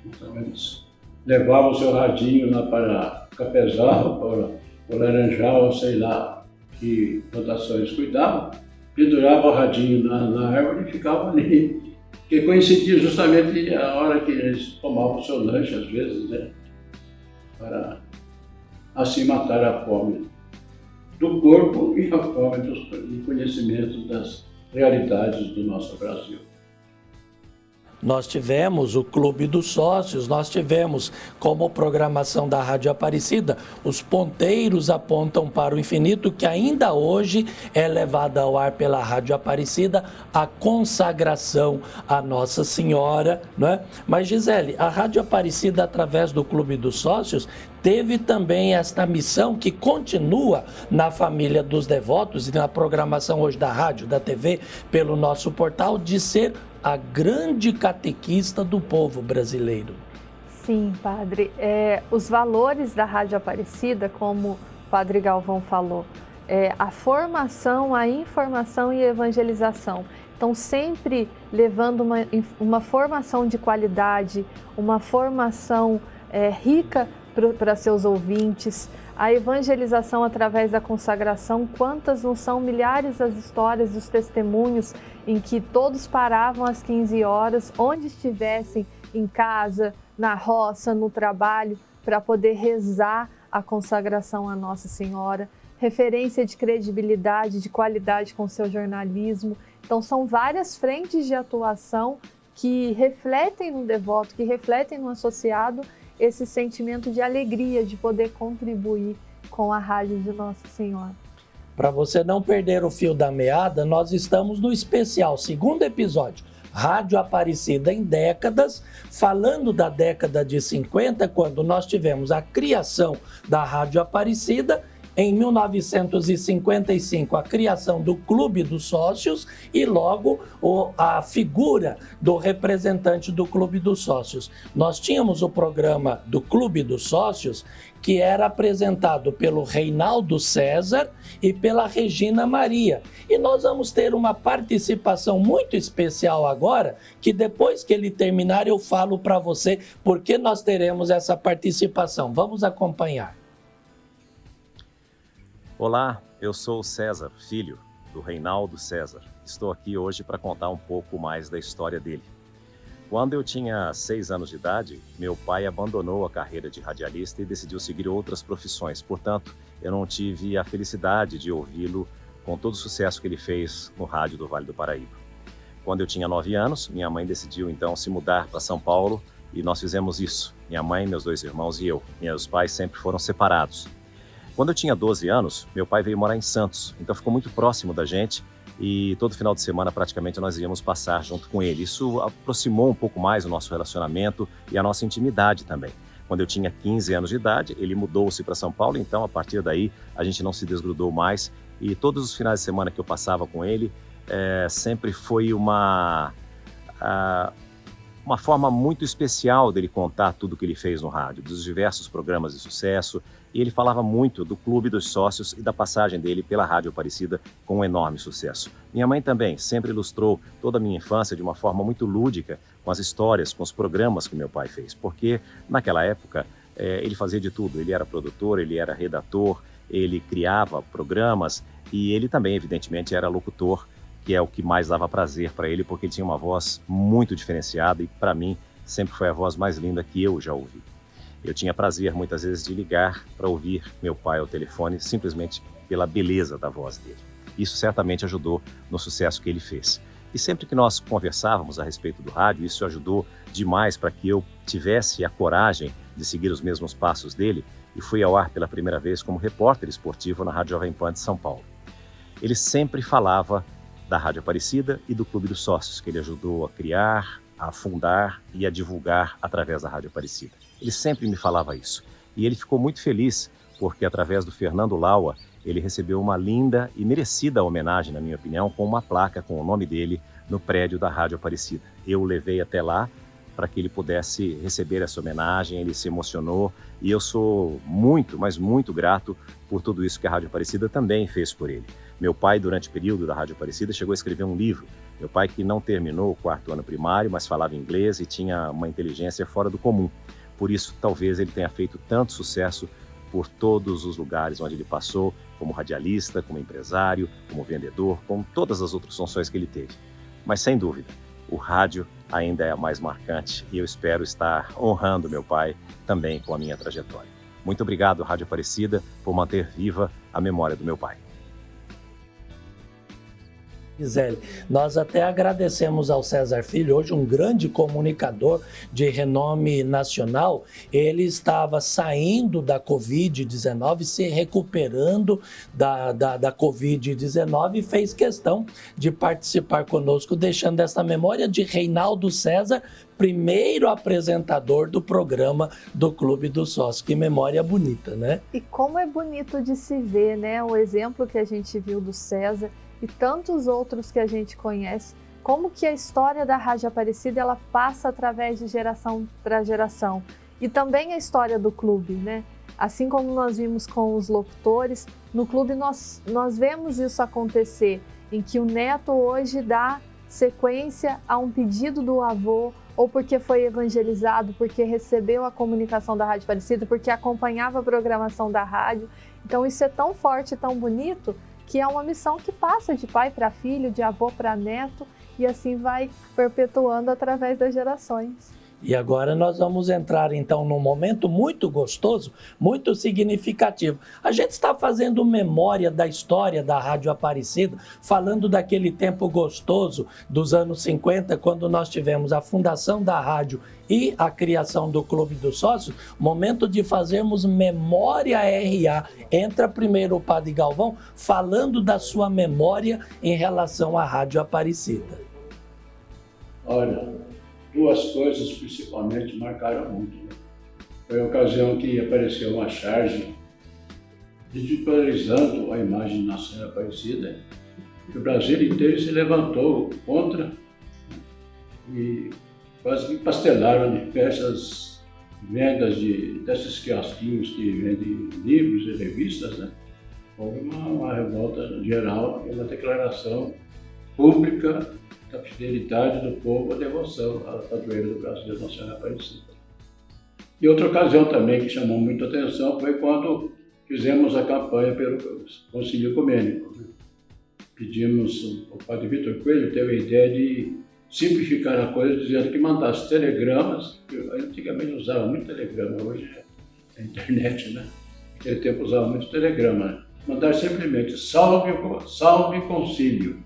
Então, eles levavam o seu radinho lá para Capezal, para o Laranjal, sei lá que plantações cuidavam, penduravam o radinho na árvore e ficavam ali, que coincidia justamente a hora que eles tomavam o seu lanche, às vezes, né? Para assim matar a fome do corpo e a fome do conhecimento das realidades do nosso Brasil. Nós tivemos o Clube dos Sócios, nós tivemos como programação da Rádio Aparecida, os ponteiros apontam para o infinito, que ainda hoje é levada ao ar pela Rádio Aparecida, a consagração à Nossa Senhora, não é? Mas, Gisele, a Rádio Aparecida, através do Clube dos Sócios, teve também esta missão que continua na família dos devotos e na programação hoje da rádio, da TV, pelo nosso portal, de ser a grande catequista do povo brasileiro. Sim, padre. Os valores da Rádio Aparecida, como o padre Galvão falou, a formação, a informação e a evangelização. Então, sempre levando uma formação de qualidade, uma formação rica para seus ouvintes, a evangelização através da consagração. Quantas não são milhares as histórias, os testemunhos em que todos paravam às 15 horas, onde estivessem, em casa, na roça, no trabalho, para poder rezar a consagração à Nossa Senhora. Referência de credibilidade, de qualidade com seu jornalismo. Então, são várias frentes de atuação que refletem no devoto, que refletem no associado esse sentimento de alegria de poder contribuir com a Rádio de Nossa Senhora. Para você não perder o fio da meada, nós estamos no especial, segundo episódio, Rádio Aparecida em Décadas, falando da década de 50, quando nós tivemos a criação da Rádio Aparecida. Em 1955, a criação do Clube dos Sócios e logo a figura do representante do Clube dos Sócios. Nós tínhamos o programa do Clube dos Sócios, que era apresentado pelo Reinaldo César e pela Regina Maria. E nós vamos ter uma participação muito especial agora, que depois que ele terminar eu falo para você porque nós teremos essa participação. Vamos acompanhar. Olá, eu sou o César, filho do Reinaldo César. Estou aqui hoje para contar um pouco mais da história dele. Quando eu tinha 6 anos de idade, meu pai abandonou a carreira de radialista e decidiu seguir outras profissões. Portanto, eu não tive a felicidade de ouvi-lo com todo o sucesso que ele fez no rádio do Vale do Paraíba. Quando eu tinha 9 anos, minha mãe decidiu então se mudar para São Paulo e nós fizemos isso. Minha mãe, meus 2 irmãos e eu. Meus pais sempre foram separados. Quando eu tinha 12 anos, meu pai veio morar em Santos, então ficou muito próximo da gente e todo final de semana praticamente nós íamos passar junto com ele. Isso aproximou um pouco mais o nosso relacionamento e a nossa intimidade também. Quando eu tinha 15 anos de idade, ele mudou-se para São Paulo, então a partir daí a gente não se desgrudou mais e todos os finais de semana que eu passava com ele sempre foi uma forma muito especial dele contar tudo que ele fez no rádio, dos diversos programas de sucesso, e ele falava muito do Clube dos Sócios e da passagem dele pela Rádio Aparecida com um enorme sucesso. Minha mãe também sempre ilustrou toda a minha infância de uma forma muito lúdica, com as histórias, com os programas que meu pai fez, porque naquela época ele fazia de tudo, ele era produtor, ele era redator, ele criava programas e ele também, evidentemente, era locutor, que é o que mais dava prazer para ele, porque ele tinha uma voz muito diferenciada e, para mim, sempre foi a voz mais linda que eu já ouvi. Eu tinha prazer, muitas vezes, de ligar para ouvir meu pai ao telefone, simplesmente pela beleza da voz dele. Isso certamente ajudou no sucesso que ele fez. E sempre que nós conversávamos a respeito do rádio, isso ajudou demais para que eu tivesse a coragem de seguir os mesmos passos dele e fui ao ar pela primeira vez como repórter esportivo na Rádio Jovem Pan de São Paulo. Ele sempre falava da Rádio Aparecida e do Clube dos Sócios, que ele ajudou a criar, a fundar e a divulgar através da Rádio Aparecida. Ele sempre me falava isso. E ele ficou muito feliz, porque através do Fernando Laua, ele recebeu uma linda e merecida homenagem, na minha opinião, com uma placa com o nome dele no prédio da Rádio Aparecida. Eu o levei até lá para que ele pudesse receber essa homenagem, ele se emocionou e eu sou muito, mas muito grato por tudo isso que a Rádio Aparecida também fez por ele. Meu pai, durante o período da Rádio Aparecida, chegou a escrever um livro. Meu pai que não terminou o 4º ano primário, mas falava inglês e tinha uma inteligência fora do comum. Por isso, talvez ele tenha feito tanto sucesso por todos os lugares onde ele passou, como radialista, como empresário, como vendedor, com todas as outras funções que ele teve. Mas, sem dúvida, o rádio ainda é a mais marcante e eu espero estar honrando meu pai também com a minha trajetória. Muito obrigado, Rádio Aparecida, por manter viva a memória do meu pai. Gisele, nós até agradecemos ao César Filho, hoje um grande comunicador de renome nacional. Ele estava saindo da Covid-19, se recuperando da Covid-19 e fez questão de participar conosco, deixando essa memória de Reinaldo César, primeiro apresentador do programa do Clube dos Sócios. Que memória bonita, né? E como é bonito de se ver, né? O exemplo que a gente viu do César e tantos outros que a gente conhece, como que a história da Rádio Aparecida ela passa através de geração para geração. E também a história do clube, né? Assim como nós vimos com os locutores, no clube nós vemos isso acontecer, em que o neto hoje dá sequência a um pedido do avô, ou porque foi evangelizado, porque recebeu a comunicação da Rádio Aparecida, porque acompanhava a programação da rádio. Então isso é tão forte, tão bonito, que é uma missão que passa de pai para filho, de avô para neto, e assim vai perpetuando através das gerações. E agora nós vamos entrar então num momento muito gostoso, muito significativo. A gente está fazendo memória da história da Rádio Aparecida, falando daquele tempo gostoso dos anos 50, quando nós tivemos a fundação da rádio e a criação do Clube dos Sócios. Momento de fazermos memória RA. Entra primeiro o Padre Galvão falando da sua memória em relação à Rádio Aparecida. Olha, duas coisas principalmente marcaram muito. Né? Foi a ocasião que apareceu uma charge digitalizando a imagem da Nossa Senhora Aparecida, que o Brasil inteiro se levantou contra, né? E quase que pastelaram diversas vendas desses quiosquinhos que vendem livros e revistas. Né? Houve uma revolta geral e uma declaração pública da fidelidade do povo, a devoção à padroeira do Brasil, Nossa Senhora Aparecida. E outra ocasião também que chamou muita atenção foi quando fizemos a campanha pelo Concílio Ecumênico. Pedimos, o padre Vitor Coelho teve a ideia de simplificar a coisa, dizendo que mandasse telegramas, que antigamente usava muito telegrama, hoje é a internet, né? Naquele tempo usava muito telegrama, né? Mandar simplesmente salve concílio.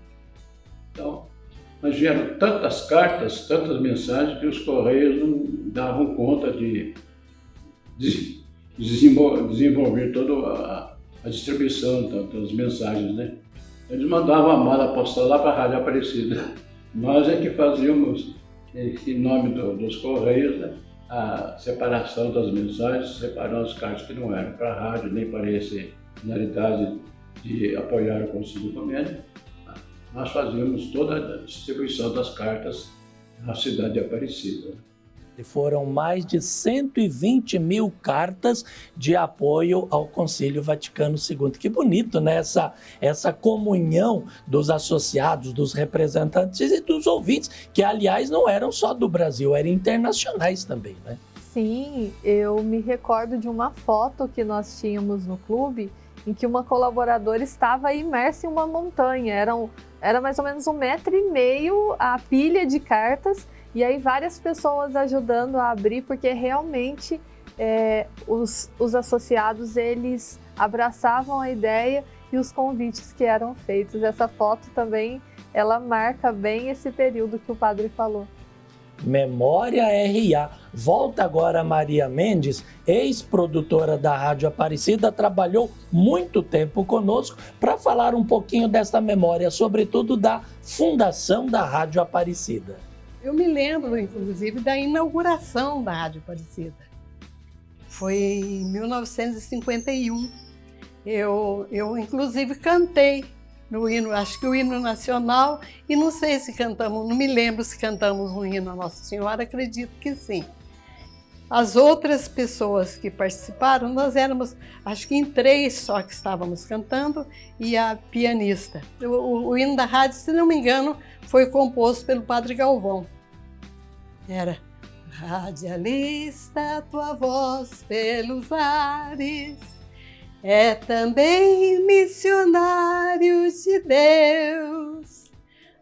Então, mas vieram tantas cartas, tantas mensagens, que os Correios não davam conta de desenvolver toda a distribuição das mensagens, né? Eles mandavam a mala postal lá para a Rádio Aparecida. Nós é que fazíamos, em nome dos Correios, né, a separação das mensagens, separando as cartas que não eram para a rádio, nem para essa finalidade de apoiar o Concílio Ecumênico. Nós fazíamos toda a distribuição das cartas na cidade de Aparecida. Foram mais de 120 mil cartas de apoio ao Concílio Vaticano II. Que bonito, né? Essa comunhão dos associados, dos representantes e dos ouvintes, que aliás não eram só do Brasil, eram internacionais também, né? Sim, eu me recordo de uma foto que nós tínhamos no clube, em que uma colaboradora estava imersa em uma montanha. Era mais ou menos 1,5 metros a pilha de cartas, e aí várias pessoas ajudando a abrir, porque realmente os associados, eles abraçavam a ideia e os convites que eram feitos. Essa foto também, ela marca bem esse período que o padre falou. Memória RA. Volta agora a Maria Mendes, ex-produtora da Rádio Aparecida, trabalhou muito tempo conosco para falar um pouquinho dessa memória, sobretudo da fundação da Rádio Aparecida. Eu me lembro, inclusive, da inauguração da Rádio Aparecida. Foi em 1951. Eu inclusive, cantei no hino, acho que o hino nacional, e não sei se cantamos, não me lembro se cantamos um hino à Nossa Senhora, acredito que sim. As outras pessoas que participaram, nós éramos, acho que em 3 só que estávamos cantando, e a pianista. O hino da rádio, se não me engano, foi composto pelo Padre Galvão. Era: radialista, tua voz pelos ares, é também missionário de Deus,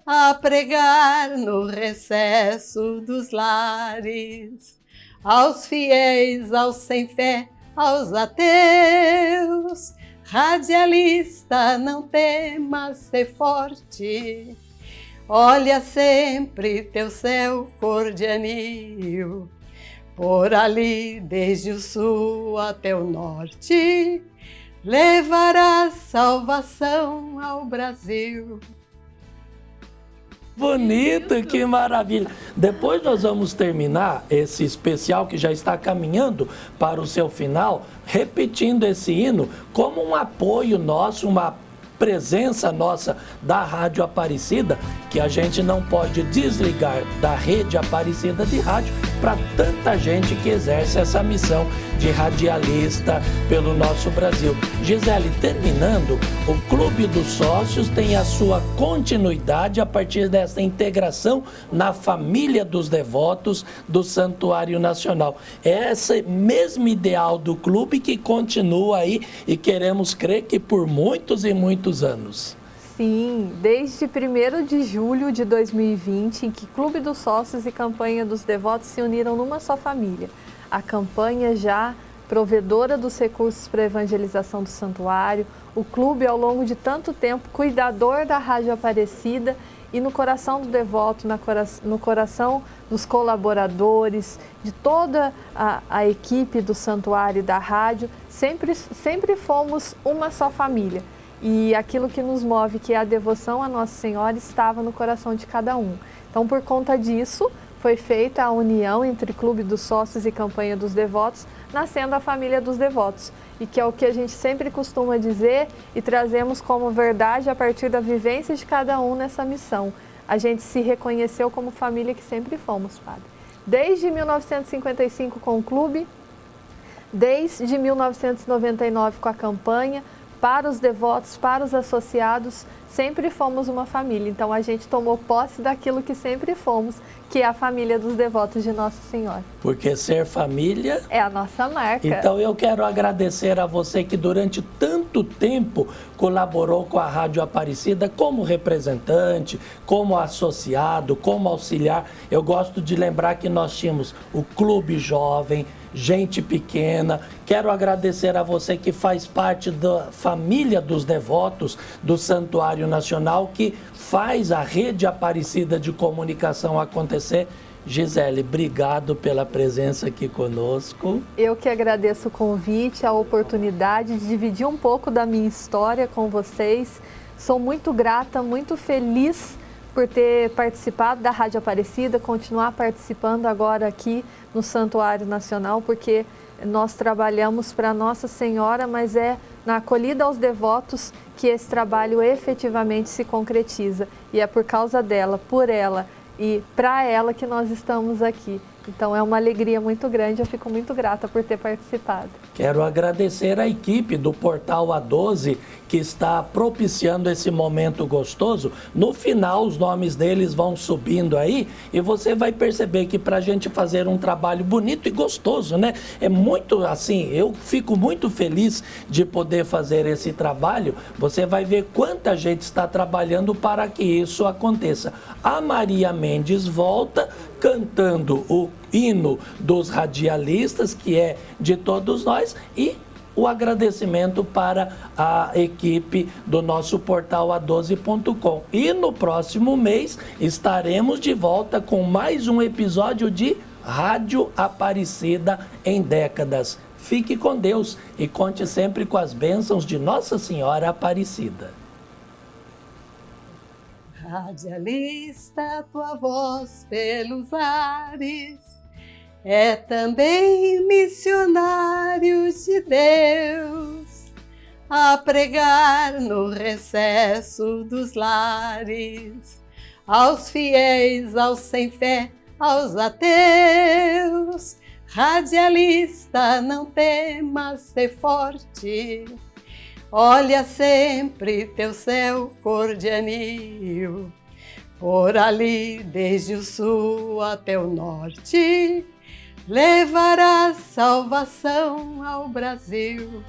a pregar no recesso dos lares, aos fiéis, aos sem fé, aos ateus. Radialista, não temas, ser forte, olha sempre teu céu cor de anil, por ali desde o sul até o norte, levarás salvação ao Brasil. Bonito, que maravilha! Depois nós vamos terminar esse especial que já está caminhando para o seu final, repetindo esse hino como um apoio nosso, uma presença nossa da Rádio Aparecida, que a gente não pode desligar da rede Aparecida de rádio para tanta gente que exerce essa missão de radialista pelo nosso Brasil. Gisele, terminando, o Clube dos Sócios tem a sua continuidade a partir dessa integração na família dos devotos do Santuário Nacional. É esse mesmo ideal do clube que continua aí e queremos crer que por muitos e muitos anos. Sim, desde 1º de julho de 2020, em que Clube dos Sócios e Campanha dos Devotos se uniram numa só família. A campanha já provedora dos recursos para a evangelização do santuário, o clube ao longo de tanto tempo cuidador da Rádio Aparecida e no coração do devoto, no coração dos colaboradores, de toda a equipe do santuário e da rádio, sempre fomos uma só família. E aquilo que nos move, que é a devoção a Nossa Senhora, estava no coração de cada um. Então, por conta disso, foi feita a união entre Clube dos Sócios e Campanha dos Devotos, nascendo a família dos devotos. E que é o que a gente sempre costuma dizer e trazemos como verdade a partir da vivência de cada um nessa missão. A gente se reconheceu como família que sempre fomos, Padre. Desde 1955 com o clube, desde 1999 com a campanha, para os devotos, para os associados, sempre fomos uma família. Então a gente tomou posse daquilo que sempre fomos, que é a família dos devotos de Nossa Senhora. Porque ser família é a nossa marca. Então eu quero agradecer a você que durante tanto tempo colaborou com a Rádio Aparecida como representante, como associado, como auxiliar. Eu gosto de lembrar que nós tínhamos o Clube Jovem, gente pequena. Quero agradecer a você que faz parte da família dos devotos do Santuário Nacional, que faz a Rede Aparecida de Comunicação acontecer. Gisele, obrigado pela presença aqui conosco. Eu que agradeço o convite, a oportunidade de dividir um pouco da minha história com vocês. Sou muito grata, muito feliz por ter participado da Rádio Aparecida, continuar participando agora aqui no Santuário Nacional, porque nós trabalhamos para Nossa Senhora, mas é na acolhida aos devotos que esse trabalho efetivamente se concretiza. E é por causa dela, por ela e para ela que nós estamos aqui. Então é uma alegria muito grande, eu fico muito grata por ter participado. Quero agradecer a equipe do Portal A12 que está propiciando esse momento gostoso. No final os nomes deles vão subindo aí e você vai perceber que para a gente fazer um trabalho bonito e gostoso, né? É muito assim, eu fico muito feliz de poder fazer esse trabalho. Você vai ver quanta gente está trabalhando para que isso aconteça. A Maria Mendes volta cantando o hino dos radialistas, que é de todos nós, e o agradecimento para a equipe do nosso portal A12.com. E no próximo mês estaremos de volta com mais um episódio de Rádio Aparecida em Décadas. Fique com Deus e conte sempre com as bênçãos de Nossa Senhora Aparecida. Radialista, tua voz pelos ares é também missionário de Deus, a pregar no recesso dos lares, aos fiéis, aos sem fé, aos ateus. Radialista, não temas, ser forte, olha sempre teu céu cor de anil, por ali desde o sul até o norte, levarás salvação ao Brasil.